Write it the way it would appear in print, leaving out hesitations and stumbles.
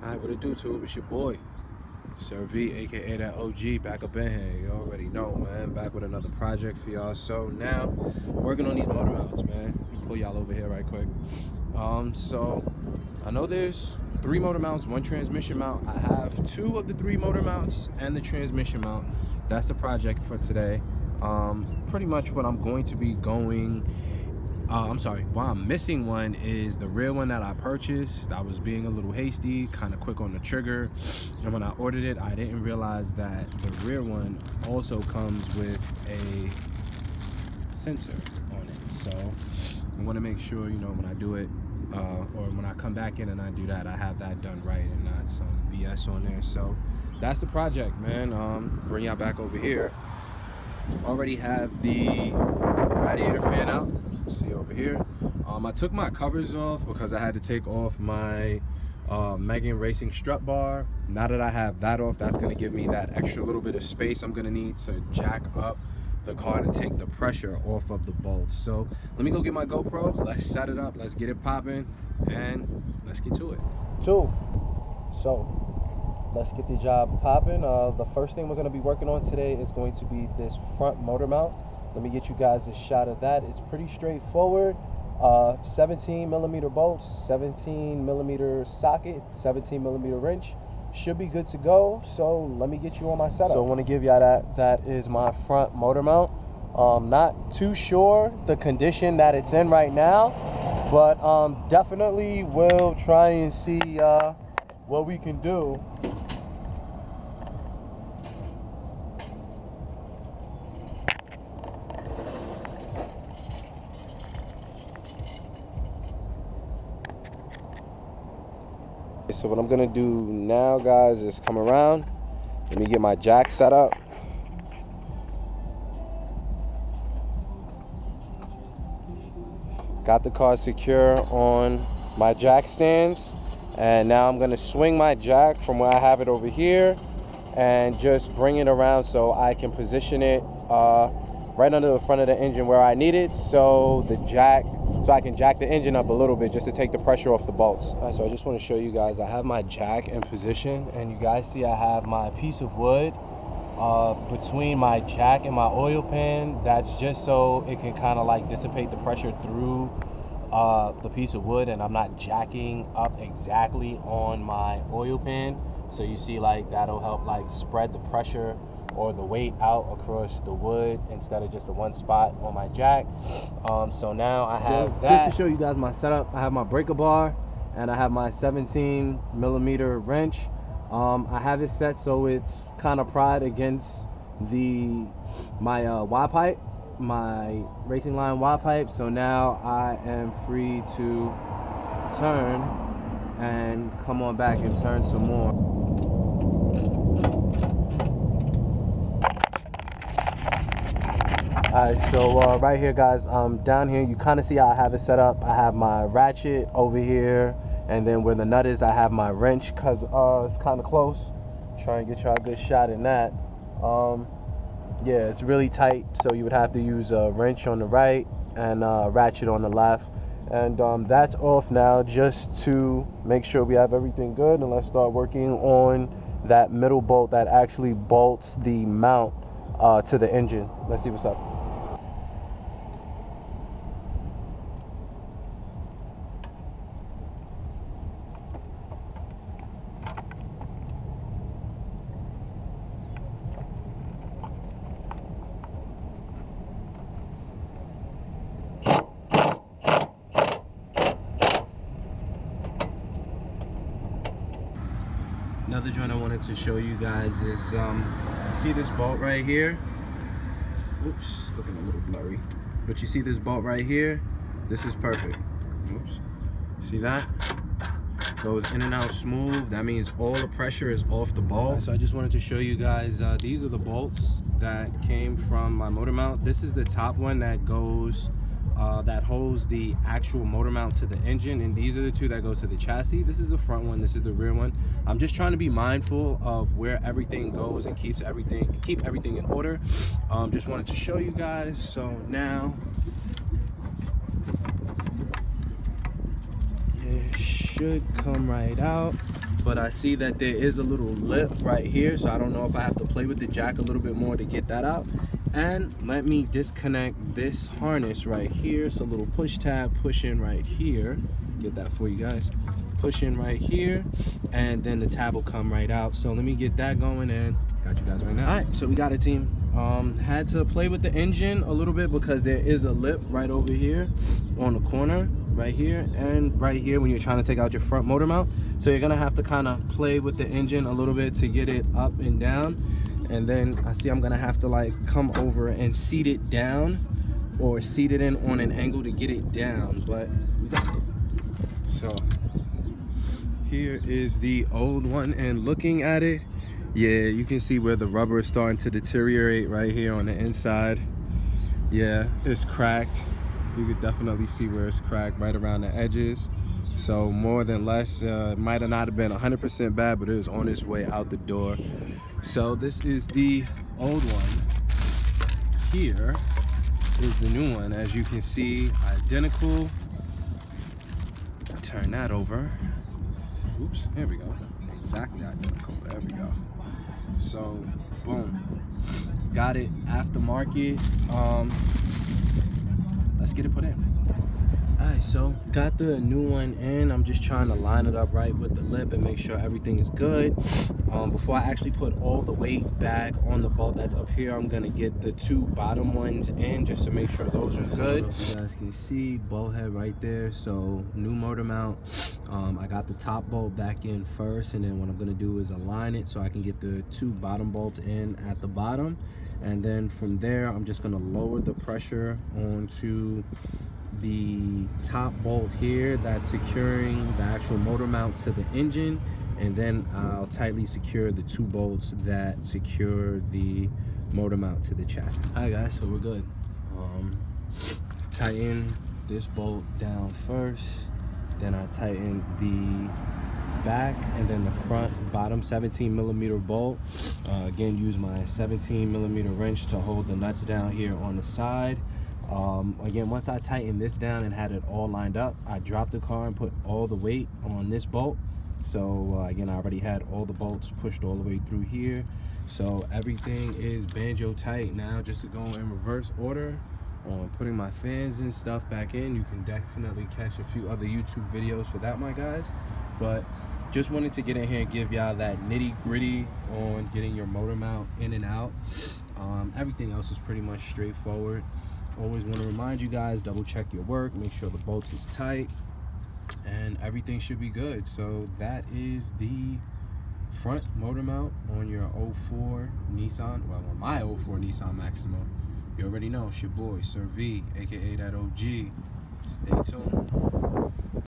Alright, what it do, tube? It's your boy, Sir V, aka that OG, back up in here. You already know, man. Back with another project for y'all. So now, working on these motor mounts, man. Let me pull y'all over here right quick. So I know there's 3 motor mounts, 1 transmission mount. I have 2 of the 3 motor mounts and the transmission mount. That's the project for today. Pretty much what I'm going to be going. Why I'm missing one is the rear one that I purchased. I was being a little hasty, kind of quick on the trigger, and when I ordered it, I didn't realize that the rear one also comes with a sensor on it. So I want to make sure, you know, when I do it, or when I come back in and I do that, I have that done right and not some BS on there. So that's the project, man. Bring y'all back over here. Already have the radiator fan out. See over here. I took my covers off because I had to take off my Megan Racing strut bar. Now that I have that off, that's going to give me that extra little bit of space I'm going to need to jack up the car to take the pressure off of the bolts. So let me go get my GoPro. Let's set it up. Let's get it popping and let's get to it. So let's get the job popping. The first thing we're going to be working on today is going to be this front motor mount. Let me get you guys a shot of that. It's pretty straightforward. 17mm bolts, 17mm socket, 17mm wrench. Should be good to go. So let me get you on my setup. So I want to give y'all that is my front motor mount. Not too sure the condition that it's in right now, but definitely will try and see what we can do. So what I'm gonna do now, guys, is come around. Let me get my jack set up. Got the car secure on my jack stands. And now I'm gonna swing my jack from where I have it over here and just bring it around so I can position it right under the front of the engine where I need it, so I can jack the engine up a little bit just to take the pressure off the bolts. All right, so I just want to show you guys, I have my jack in position, and you guys see I have my piece of wood between my jack and my oil pan. That's just so it can kind of like dissipate the pressure through the piece of wood, and I'm not jacking up exactly on my oil pan. So you see, like, that'll help like spread the pressure or the weight out across the wood instead of just the one spot on my jack. So now I have that. Just to show you guys my setup, I have my breaker bar and I have my 17mm wrench. I have it set so it's kind of pried against my Y pipe, my racing line Y pipe. So now I am free to turn and come on back and turn some more. Alright, so right here, guys, down here you kind of see how I have it set up. I have my ratchet over here, and then where the nut is I have my wrench, because it's kind of close. Try and get y'all a good shot in that. Yeah, it's really tight, so you would have to use a wrench on the right and a ratchet on the left. And that's off now, just to make sure we have everything good. And let's start working on that middle bolt that actually bolts the mount to the engine. Let's see what's up. Another joint I wanted to show you guys is, you see this bolt right here? Oops, it's looking a little blurry. But you see this bolt right here? This is perfect. Oops. See that? Goes in and out smooth. That means all the pressure is off the bolt. Right, so I just wanted to show you guys, these are the bolts that came from my motor mount. This is the top one that goes that holds the actual motor mount to the engine, and these are the 2 that go to the chassis. This is the front one, this is the rear one. I'm just trying to be mindful of where everything goes and keep everything in order. Just wanted to show you guys. So now it should come right out. but I see that there is a little lip right here, so I don't know if I have to play with the jack a little bit more to get that out. And let me disconnect this harness right here. It's a little push tab, push in right here. Get that for you guys. Push in right here, and then the tab will come right out. So let me get that going and got you guys right now. All right, so we got it, team. Had to play with the engine a little bit because there is a lip right over here on the corner right here and right here when you're trying to take out your front motor mount. So you're gonna have to kind of play with the engine a little bit to get it up and down. And then I see I'm gonna have to like come over and seat it down or seat it in on an angle to get it down, but we got it. So here is the old one, and looking at it, yeah, you can see where the rubber is starting to deteriorate right here on the inside. Yeah, it's cracked. You could definitely see where it's cracked right around the edges. So more than less, might have not have been 100% bad, but it was on its way out the door. So this is the old one. Here is the new one. As you can see, identical. Turn that over. Oops, here we go. Exactly identical. There we go. So, boom. Got it aftermarket. Let's get it put in. Alright, so got the new one in. I'm just trying to line it up right with the lip and make sure everything is good. Before I actually put all the weight back on the bolt that's up here, I'm gonna get the two bottom ones in just to make sure those are good. You guys can see bolt head right there. So new motor mount. I got the top bolt back in first, and then what I'm gonna do is align it so I can get the two bottom bolts in at the bottom. And then from there, I'm just gonna lower the pressure onto the top bolt here that's securing the actual motor mount to the engine, and then I'll tightly secure the two bolts that secure the motor mount to the chassis. Alright guys, so we're good. Tighten this bolt down first, then I tighten the back and then the front bottom 17mm bolt. Again, use my 17mm wrench to hold the nuts down here on the side. Again, once I tightened this down and had it all lined up, I dropped the car and put all the weight on this bolt. So again, I already had all the bolts pushed all the way through here. So everything is banjo tight now. Just to go in reverse order on putting my fans and stuff back in. You can definitely catch a few other YouTube videos for that, my guys. But just wanted to get in here and give y'all that nitty gritty on getting your motor mount in and out. Everything else is pretty much straightforward. Always want to remind you guys, double check your work, make sure the bolts is tight, and everything should be good. So that is the front motor mount on your 04 Nissan, well, on my 04 Nissan Maxima. You already know, it's your boy, Sir V, aka that OG. Stay tuned.